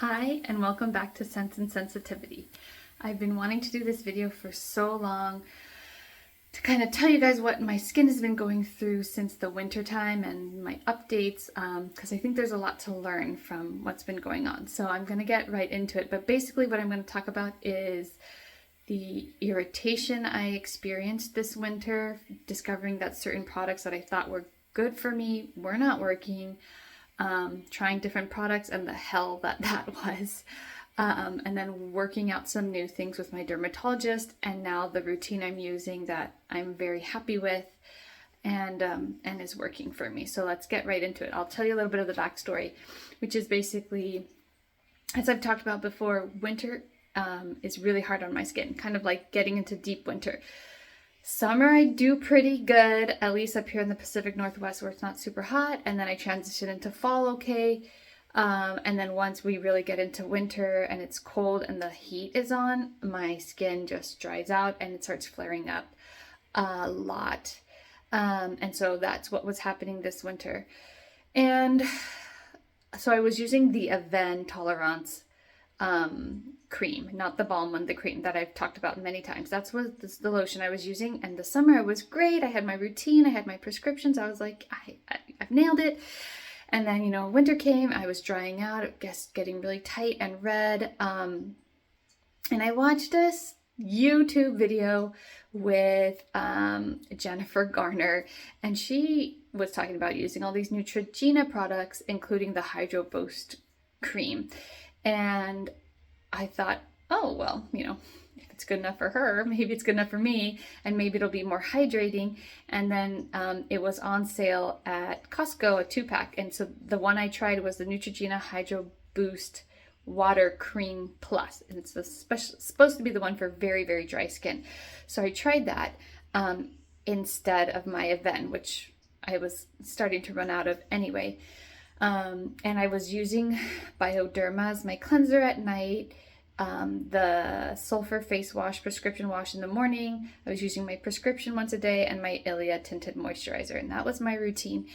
Hi, and welcome back to Sense and Sensitivity. I've been wanting to do this video for so long to kind of tell you guys what my skin has been going through since the winter time and my updates, because I think there's a lot to learn from what's been going on. So I'm going to get right into it. But basically what I'm going to talk about is the irritation I experienced this winter, discovering that certain products that I thought were good for me were not working. Trying different products and the hell that was. And then working out some new things with my dermatologist, and now the routine I'm using that I'm very happy with and is working for me. So let's get right into it. I'll tell you a little bit of the backstory, which is basically, as I've talked about before, winter is really hard on my skin, kind of like getting into deep winter. Summer I do pretty good, at least up here in the Pacific Northwest where it's not super hot, and then I transition into fall okay. And then once we really get into winter and it's cold and the heat is on, my skin just dries out and it starts flaring up a lot. And so that's what was happening this winter. And so I was using the Aven Tolerance cream, not the balm one, the cream that I've talked about many times. That's what the lotion I was using, and the summer was great. I had my routine, I had my prescriptions. I was like, I've nailed it. And then, winter came, I was drying out, I guess getting really tight and red. And I watched this YouTube video with Jennifer Garner, and she was talking about using all these Neutrogena products, including the Hydro Boost cream. And I thought, oh, well, if it's good enough for her, maybe it's good enough for me, and maybe it'll be more hydrating. And then it was on sale at Costco, a 2-pack. And so the one I tried was the Neutrogena Hydro Boost Water Cream Plus. And it's supposed to be the one for very, very dry skin. So I tried that instead of my Aven, which I was starting to run out of anyway. And I was using Bioderma as my cleanser at night, the sulfur face wash, prescription wash in the morning. I was using my prescription once a day, and my Ilia tinted moisturizer, and that was my routine.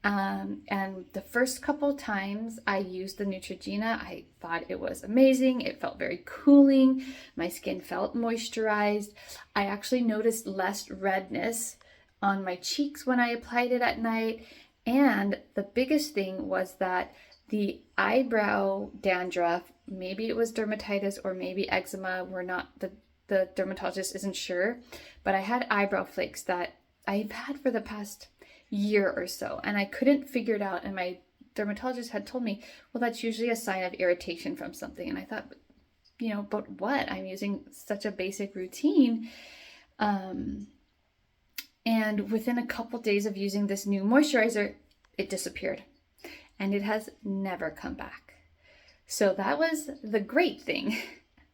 And the first couple times I used the Neutrogena, I thought it was amazing. It felt very cooling. My skin felt moisturized. I actually noticed less redness on my cheeks when I applied it at night. And the biggest thing was that the eyebrow dandruff, maybe it was dermatitis or maybe eczema, the dermatologist isn't sure, but I had eyebrow flakes that I've had for the past year or so, and I couldn't figure it out. And my dermatologist had told me, well, that's usually a sign of irritation from something. And I thought, but what? I'm using such a basic routine. And within a couple days of using this new moisturizer, it disappeared. And it has never come back. So that was the great thing.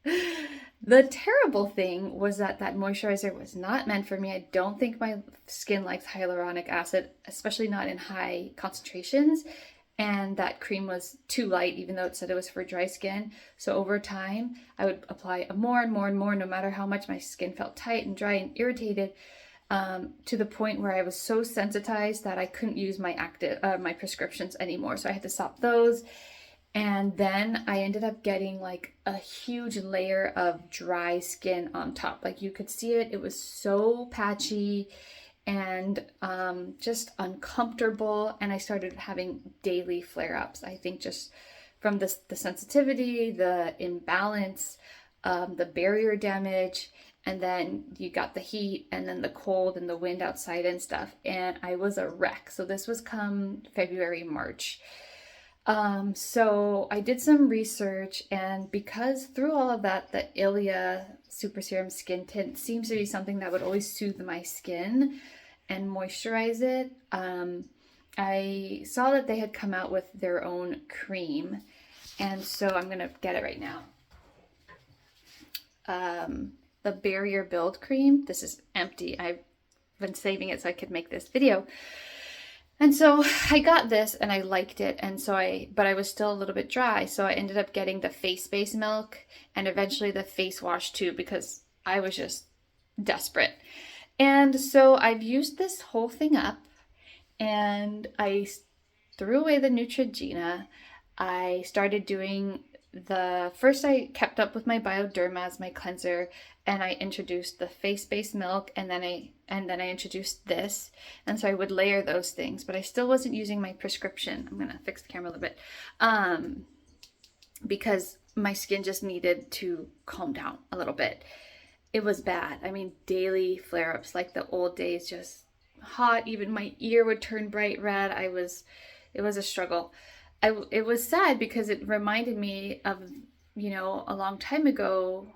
The terrible thing was that moisturizer was not meant for me. I don't think my skin likes hyaluronic acid, especially not in high concentrations. And that cream was too light, even though it said it was for dry skin. So over time, I would apply more and more and more, no matter how much my skin felt tight and dry and irritated. To the point where I was so sensitized that I couldn't use my prescriptions anymore. So I had to stop those. And then I ended up getting like a huge layer of dry skin on top. Like you could see it. It was so patchy and just uncomfortable. And I started having daily flare-ups. I think just from the sensitivity, the imbalance, the barrier damage. And then you got the heat and then the cold and the wind outside and stuff. And I was a wreck. So this was come February, March. So I did some research, and because through all of that, the Ilia Super Serum Skin Tint seems to be something that would always soothe my skin and moisturize it. I saw that they had come out with their own cream. And so I'm going to get it right now. The Barrier Build Cream. This is empty. I've been saving it so I could make this video. And so I got this and I liked it. And so but I was still a little bit dry. So I ended up getting the face base milk and eventually the face wash too, because I was just desperate. And so I've used this whole thing up, and I threw away the Neutrogena. I started doing the first I kept up with my Derm as my cleanser, and I introduced the face-based milk, and then I introduced this, and so I would layer those things, but I still wasn't using my prescription. I'm gonna fix the camera a little bit, because my skin just needed to calm down a little bit. It was bad. I mean, daily flare-ups like the old days, just hot. Even my ear would turn bright red. It was a struggle. It was sad because it reminded me of, you know, a long time ago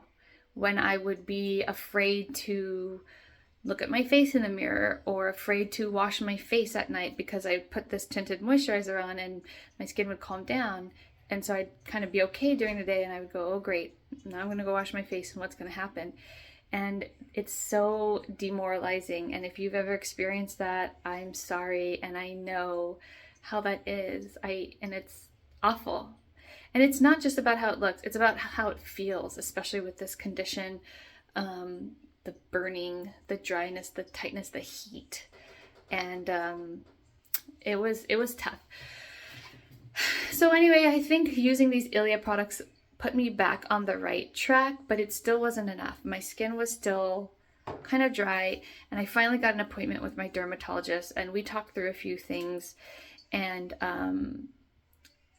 when I would be afraid to look at my face in the mirror or afraid to wash my face at night because I put this tinted moisturizer on and my skin would calm down. And so I'd kind of be okay during the day and I would go, oh great, now I'm gonna go wash my face and what's gonna happen? And it's so demoralizing. And if you've ever experienced that, I'm sorry. And I know how that is. And it's awful. And it's not just about how it looks, it's about how it feels, especially with this condition. The burning, the dryness, the tightness, the heat. And it was tough. So anyway, I think using these Ilia products put me back on the right track, but it still wasn't enough. My skin was still kind of dry, and I finally got an appointment with my dermatologist, and we talked through a few things, and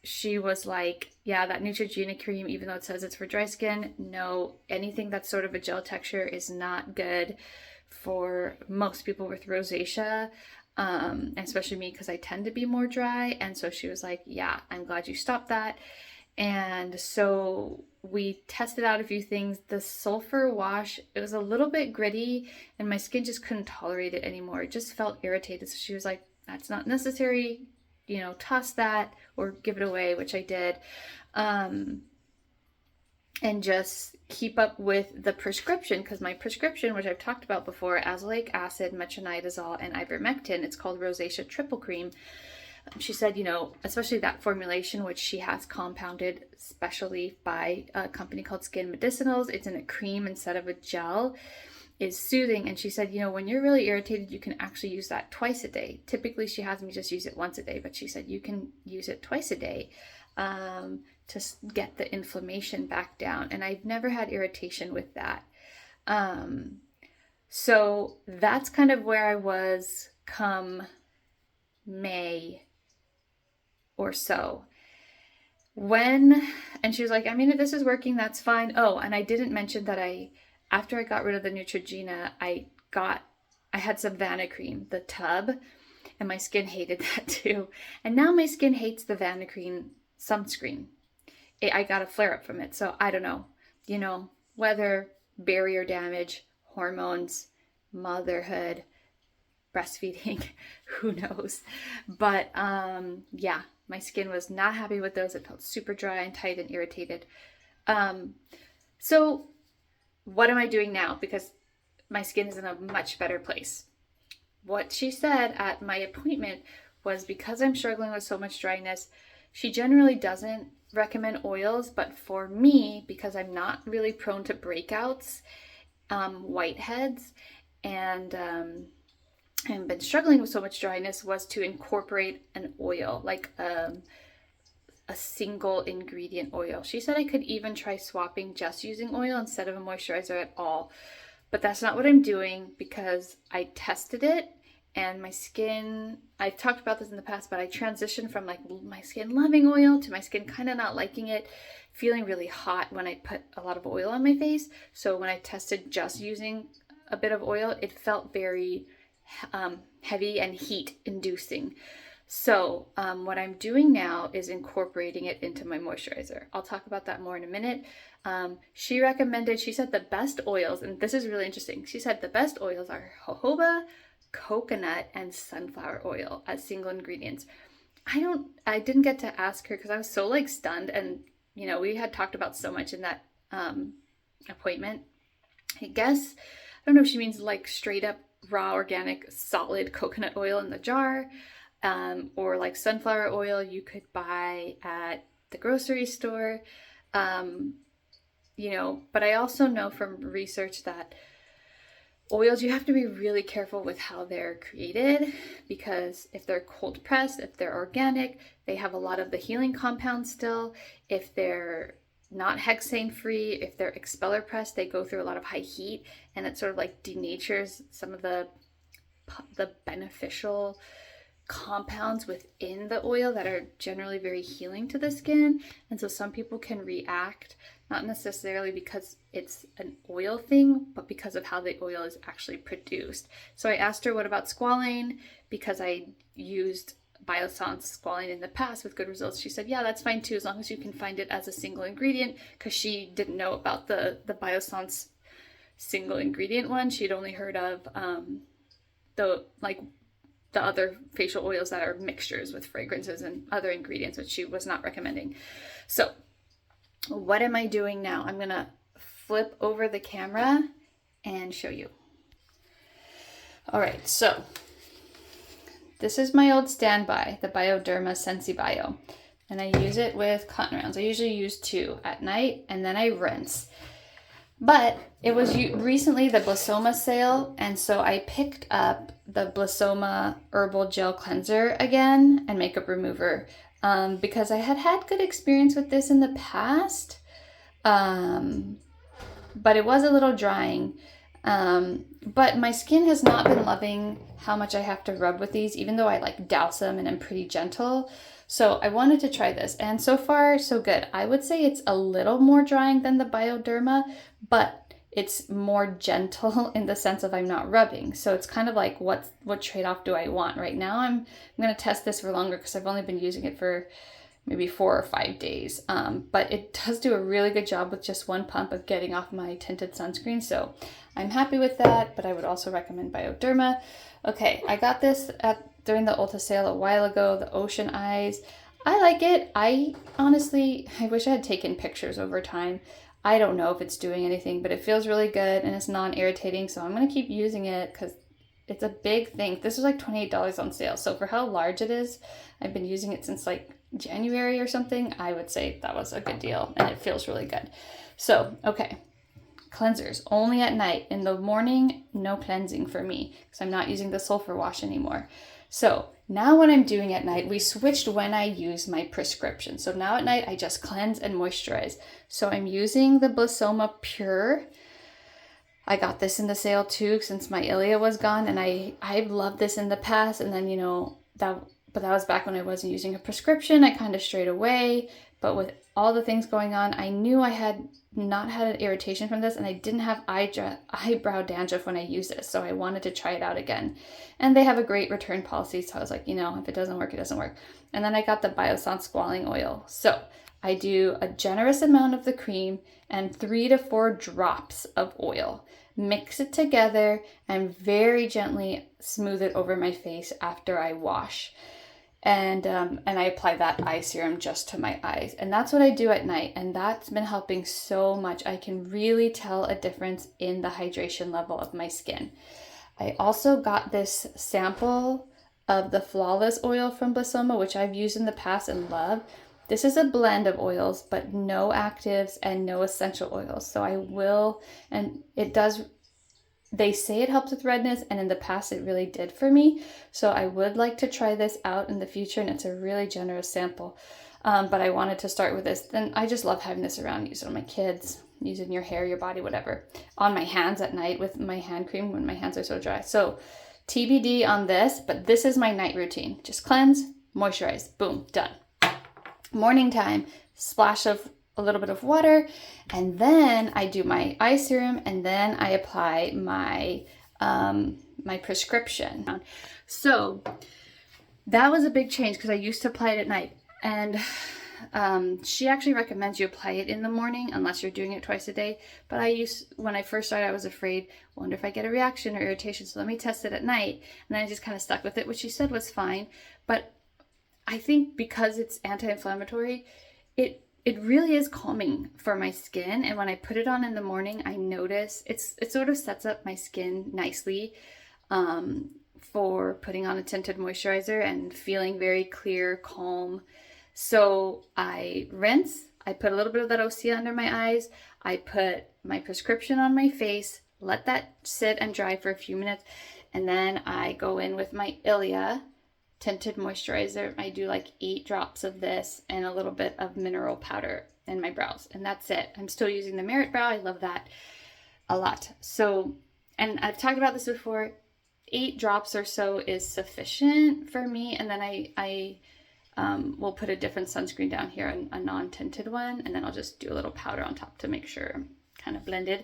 she was like, yeah, that Neutrogena cream, even though it says it's for dry skin, no, anything that's sort of a gel texture is not good for most people with rosacea, and especially me because I tend to be more dry. And so she was like, yeah, I'm glad you stopped that. And so we tested out a few things. The sulfur wash, it was a little bit gritty and my skin just couldn't tolerate it anymore. It just felt irritated. So she was like, that's not necessary, you know, toss that or give it away, which I did. And just keep up with the prescription, because my prescription, which I've talked about before, azelaic acid, metronidazole, and ivermectin, it's called Rosacea Triple Cream. She said, you know, especially that formulation, which she has compounded specially by a company called Skin Medicinals, it's in a cream instead of a gel, is soothing. And she said, you know, when you're really irritated, you can actually use that twice a day. Typically, she has me just use it once a day, but she said you can use it twice a day to get the inflammation back down. And I've never had irritation with that. So that's kind of where I was come May or so. And she was like, I mean, if this is working, that's fine. Oh, and I didn't mention that after I got rid of the Neutrogena, I had some Vanicream, the tub, and my skin hated that too. And now my skin hates the Vanicream sunscreen. I got a flare up from it. So I don't know, you know, weather, barrier damage, hormones, motherhood, breastfeeding, who knows. But yeah, my skin was not happy with those. It felt super dry and tight and irritated. So what am I doing now? Because my skin is in a much better place. What she said at my appointment was, because I'm struggling with so much dryness, she generally doesn't recommend oils, but for me, because I'm not really prone to breakouts, whiteheads, and I've been struggling with so much dryness, was to incorporate an oil, like a single ingredient oil. She said I could even try swapping just using oil instead of a moisturizer at all. But that's not what I'm doing, because I tested it and my skin, I've talked about this in the past, but I transitioned from like my skin loving oil to my skin kind of not liking it, feeling really hot when I put a lot of oil on my face. So when I tested just using a bit of oil, it felt very heavy and heat inducing. So what I'm doing now is incorporating it into my moisturizer. I'll talk about that more in a minute. She said the best oils, and this is really interesting. She said the best oils are jojoba, coconut, and sunflower oil as single ingredients. I didn't get to ask her because I was so like stunned, and you know, we had talked about so much in that appointment. I guess, I don't know if she means like straight up raw organic solid coconut oil in the jar, or like sunflower oil you could buy at the grocery store, you know. But I also know from research that oils, you have to be really careful with how they're created, because if they're cold pressed, if they're organic, they have a lot of the healing compounds still. If they're not hexane free. If they're expeller pressed, they go through a lot of high heat, and it sort of like denatures some of the beneficial compounds within the oil that are generally very healing to the skin. And so some people can react, not necessarily because it's an oil thing, but because of how the oil is actually produced. So I asked her, what about squalane? Because I used Biossance squalane in the past with good results. She said, yeah, that's fine too, as long as you can find it as a single ingredient, because she didn't know about the Biossance single ingredient one. She'd only heard of the other facial oils that are mixtures with fragrances and other ingredients, which she was not recommending. So what am I doing now? I'm gonna flip over the camera and show you. All right, so this is my old standby, the Bioderma Sensi Bio, and I use it with cotton rounds. I usually use 2 at night, and then I rinse. But it was recently the Blissoma sale, and so I picked up the Blissoma herbal gel cleanser again and makeup remover because I had good experience with this in the past, but it was a little drying. But my skin has not been loving how much I have to rub with these, even though I like douse them and I'm pretty gentle. So I wanted to try this, and so far so good. I would say it's a little more drying than the Bioderma, but it's more gentle in the sense of I'm not rubbing. So it's kind of like what trade-off do I want? Right now I'm going to test this for longer because I've only been using it for maybe 4 or 5 days. But it does do a really good job with just one pump of getting off my tinted sunscreen. So I'm happy with that, but I would also recommend Bioderma. Okay, I got this during the Ulta sale a while ago, the Ocean Eyes. I like it. I wish I had taken pictures over time. I don't know if it's doing anything, but it feels really good and it's non-irritating. So I'm going to keep using it because it's a big thing. This was like $28 on sale. So for how large it is, I've been using it since like January or something. I would say that was a good deal and it feels really good. So, okay. Cleansers only at night. In the morning, no cleansing for me because I'm not using the sulfur wash anymore. So now what I'm doing at night, we switched when I use my prescription. So now at night, I just cleanse and moisturize. So I'm using the Blissoma Pure. I got this in the sale too since my Ilia was gone, and I've loved this in the past. And then, that was back when I wasn't using a prescription. I kind of strayed away, but with all the things going on, I knew I had not had an irritation from this, and I didn't have eyebrow dandruff when I used this, so I wanted to try it out again. And they have a great return policy, so I was like, if it doesn't work, it doesn't work. And then I got the Biossance squalane oil. So I do a generous amount of the cream and 3 to 4 drops of oil. Mix it together and very gently smooth it over my face after I wash. And I apply that eye serum just to my eyes. And that's what I do at night. And that's been helping so much. I can really tell a difference in the hydration level of my skin. I also got this sample of the Flawless oil from Blissoma, which I've used in the past and love. This is a blend of oils, but no actives and no essential oils. So I will, and it does, they say it helps with redness, and in the past it really did for me. So I would like to try this out in the future, and it's a really generous sample. But I wanted to start with this. Then I just love having this around. Use it on my kids, use it in your hair, your body, whatever. On my hands at night with my hand cream when my hands are so dry. So TBD on this, but this is my night routine. Just cleanse, moisturize, boom, done. Morning time, splash of a little bit of water, and then I do my eye serum, and then I apply my my prescription. So that was a big change because I used to apply it at night, and she actually recommends you apply it in the morning unless you're doing it twice a day. But when I first started, I was afraid, wonder if I get a reaction or irritation, so let me test it at night. And then I just kind of stuck with it, which she said was fine. But I think because it's anti-inflammatory, it really is calming for my skin. And when I put it on in the morning, I notice it sort of sets up my skin nicely for putting on a tinted moisturizer and feeling very clear, calm. So I rinse, I put a little bit of that Osea under my eyes, I put my prescription on my face, let that sit and dry for a few minutes, and then I go in with my Ilia tinted moisturizer. I do like 8 drops of this and a little bit of mineral powder in my brows, and that's it. I'm still using the Merit Brow. I love that a lot. So, and I've talked about this before, 8 drops or so is sufficient for me, and then I will put a different sunscreen down here, a non-tinted one, and then I'll just do a little powder on top to make sure I'm kind of blended.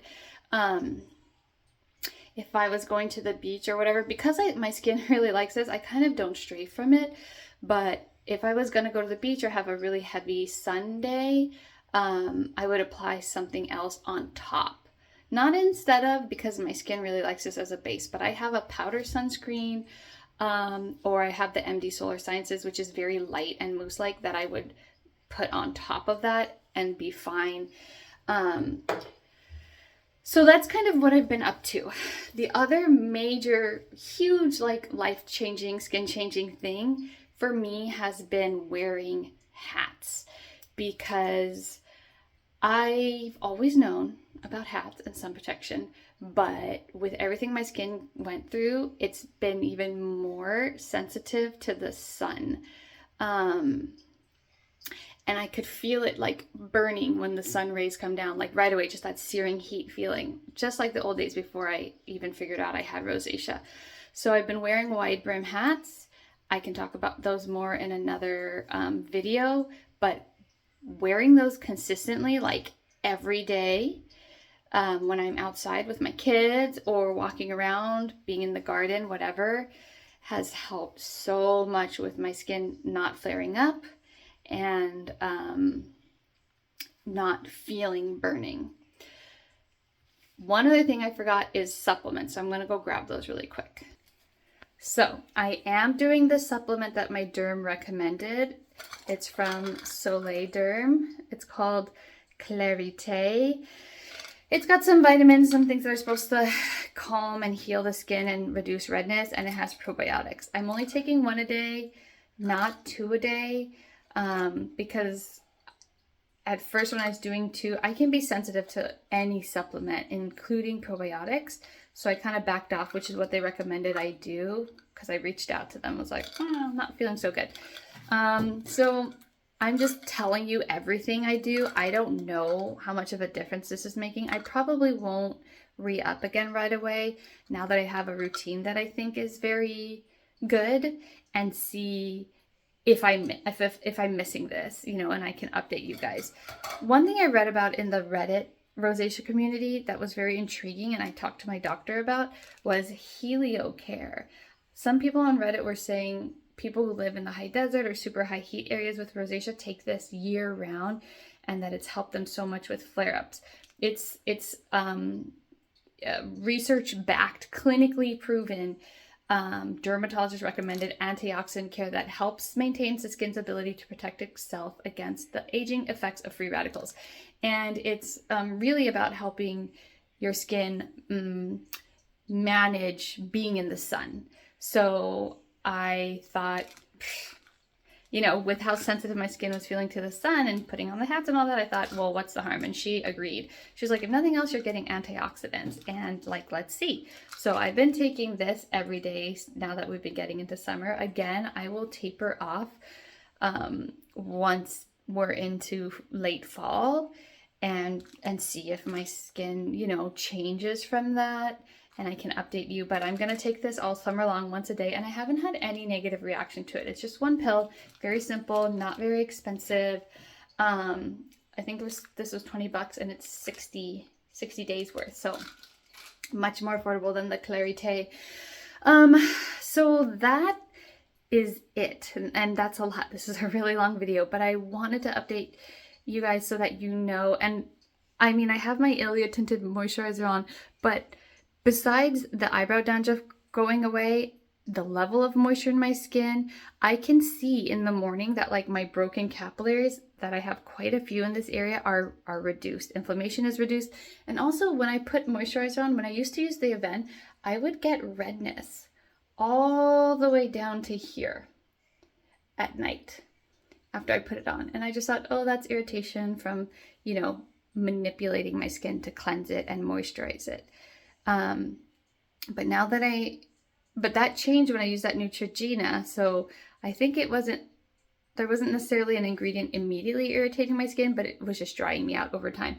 If I was going to the beach or whatever, because my skin really likes this, I kind of don't stray from it. But if I was going to go to the beach or have a really heavy sun day, I would apply something else on top. Not instead of, because my skin really likes this as a base, but I have a powder sunscreen, or I have the MD Solar Sciences, which is very light and mousse-like, that I would put on top of that and be fine. So that's kind of what I've been up to. The other major, huge, like life-changing, skin-changing thing for me has been wearing hats, because I've always known about hats and sun protection, but with everything my skin went through, it's been even more sensitive to the sun. And I could feel it like burning when the sun rays come down, like right away, just that searing heat feeling, just like the old days before I even figured out I had rosacea. So I've been wearing wide brim hats. I can talk about those more in another video, but wearing those consistently, like every day, when I'm outside with my kids or walking around, being in the garden, whatever, has helped so much with my skin not flaring up and not feeling burning. One other thing I forgot is supplements. So I'm going to go grab those really quick. So I am doing the supplement that my derm recommended. It's from Soleil Derm. It's called Clarite. It's got some vitamins, some things that are supposed to calm and heal the skin and reduce redness, and it has probiotics. I'm only taking 1 a day, not 2 a day, because at first when I was doing 2, I can be sensitive to any supplement, including probiotics. So I kind of backed off, which is what they recommended I do, because I reached out to them. I was like, I'm not feeling so good. So I'm just telling you everything I do. I don't know how much of a difference this is making. I probably won't re-up again right away now that I have a routine that I think is very good, and see if I'm missing this, you know, and I can update you guys. One thing I read about in the Reddit rosacea community that was very intriguing, and I talked to my doctor about, was Heliocare. Some people on Reddit were saying people who live in the high desert or super high heat areas with rosacea take this year round, and that it's helped them so much with flare-ups. It's research backed, clinically proven, dermatologist recommended antioxidant care that helps maintain the skin's ability to protect itself against the aging effects of free radicals. And it's really about helping your skin manage being in the sun. So I thought, you know, with how sensitive my skin was feeling to the sun and putting on the hats and all that, I thought, well, what's the harm? And she agreed. She was like, if nothing else, you're getting antioxidants, and like, let's see. So I've been taking this every day now that we've been getting into summer. Again, I will taper off once we're into late fall, and see if my skin, you know, changes from that, and I can update you. But I'm going to take this all summer long, once a day, and I haven't had any negative reaction to it. It's just 1 pill, very simple, not very expensive. I think this was $20, and it's 60 days worth, so much more affordable than the Clarite. So that is it, and that's a lot. This is a really long video, but I wanted to update you guys so that you know. And I mean, I have my Ilia tinted moisturizer on, but besides the eyebrow dandruff going away, the level of moisture in my skin, I can see in the morning that like my broken capillaries, that I have quite a few in this area, are reduced. Inflammation is reduced. And also when I put moisturizer on, when I used to use the Event, I would get redness all the way down to here at night after I put it on. And I just thought, oh, that's irritation from, you know, manipulating my skin to cleanse it and moisturize it. But now that I but that changed when I used that Neutrogena. So I think there wasn't necessarily an ingredient immediately irritating my skin, but it was just drying me out over time.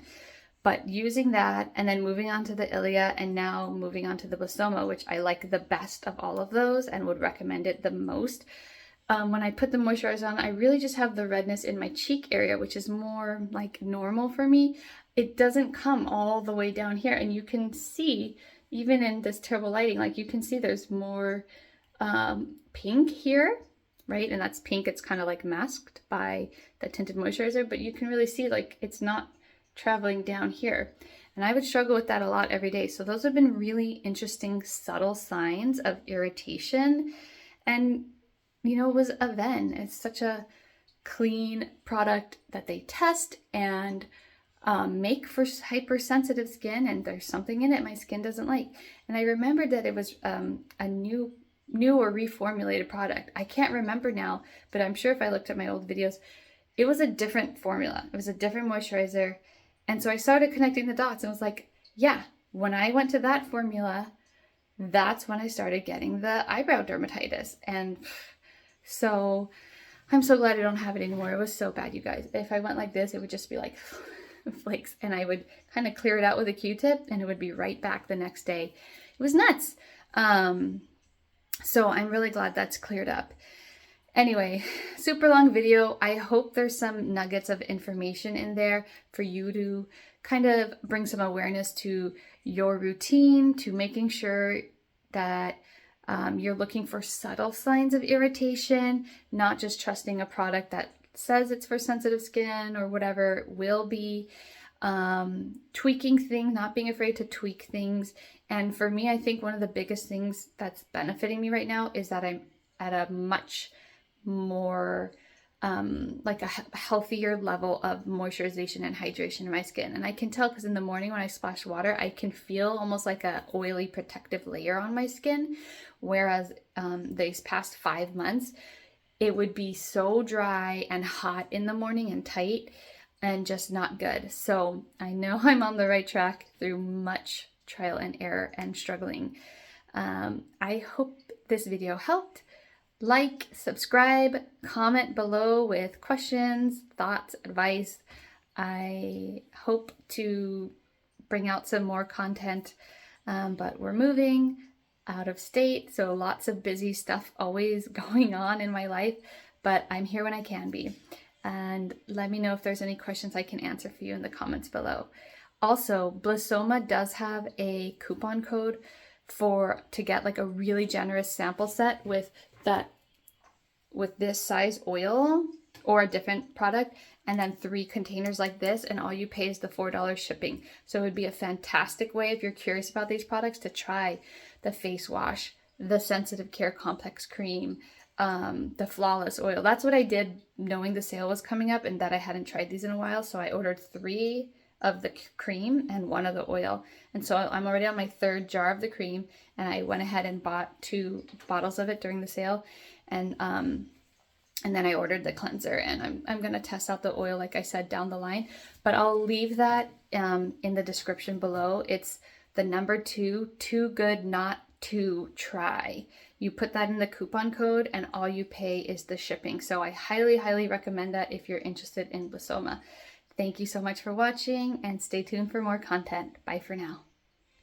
But using that and then moving on to the Ilia and now moving on to the Blissoma, which I like the best of all of those and would recommend it the most. When I put the moisturizer on, I really just have the redness in my cheek area, which is more like normal for me. It doesn't come all the way down here. And you can see, even in this terrible lighting, like you can see there's more pink here, right? And that's pink. It's kind of like masked by the tinted moisturizer, but you can really see like it's not traveling down here. And I would struggle with that a lot every day. So those have been really interesting, subtle signs of irritation. And you know, it was Aven. It's such a clean product that they test and make for hypersensitive skin, and there's something in it my skin doesn't like. And I remembered that it was a new or reformulated product. I can't remember now, but I'm sure if I looked at my old videos, it was a different formula. It was a different moisturizer. And so I started connecting the dots and was like, yeah, when I went to that formula, that's when I started getting the eyebrow dermatitis. And so I'm so glad I don't have it anymore. It was so bad, you guys. If I went like this, it would just be like flakes, and I would kind of clear it out with a Q-tip and it would be right back the next day. It was nuts. So I'm really glad that's cleared up. Anyway, super long video. I hope there's some nuggets of information in there for you to kind of bring some awareness to your routine, to making sure that you're looking for subtle signs of irritation, not just trusting a product that says it's for sensitive skin or whatever it will be. Tweaking things, not being afraid to tweak things. And for me, I think one of the biggest things that's benefiting me right now is that I'm at a much more like a healthier level of moisturization and hydration in my skin. And I can tell because in the morning when I splash water, I can feel almost like a oily protective layer on my skin. Whereas these past 5 months, it would be so dry and hot in the morning and tight and just not good. So I know I'm on the right track through much trial and error and struggling. I hope this video helped. Like, subscribe, comment below with questions, thoughts, advice. I hope to bring out some more content, but we're moving out of state, so lots of busy stuff always going on in my life, but I'm here when I can be. And let me know if there's any questions I can answer for you in the comments below. Also, Blissoma does have a coupon code to get like a really generous sample set with this size oil or a different product, and then 3 containers like this, and all you pay is the $4 shipping. So it would be a fantastic way, if you're curious about these products, to try the face wash, the sensitive care complex cream, the flawless oil. That's what I did knowing the sale was coming up and that I hadn't tried these in a while. So I ordered 3 of the cream and 1 of the oil. And so I'm already on my 3rd jar of the cream, and I went ahead and bought 2 bottles of it during the sale. And then I ordered the cleanser, and I'm going to test out the oil, like I said, down the line. But I'll leave that in the description below. It's the number 2, too good not to try. You put that in the coupon code, and all you pay is the shipping. So I highly, highly recommend that if you're interested in Blissoma. Thank you so much for watching, and stay tuned for more content. Bye for now.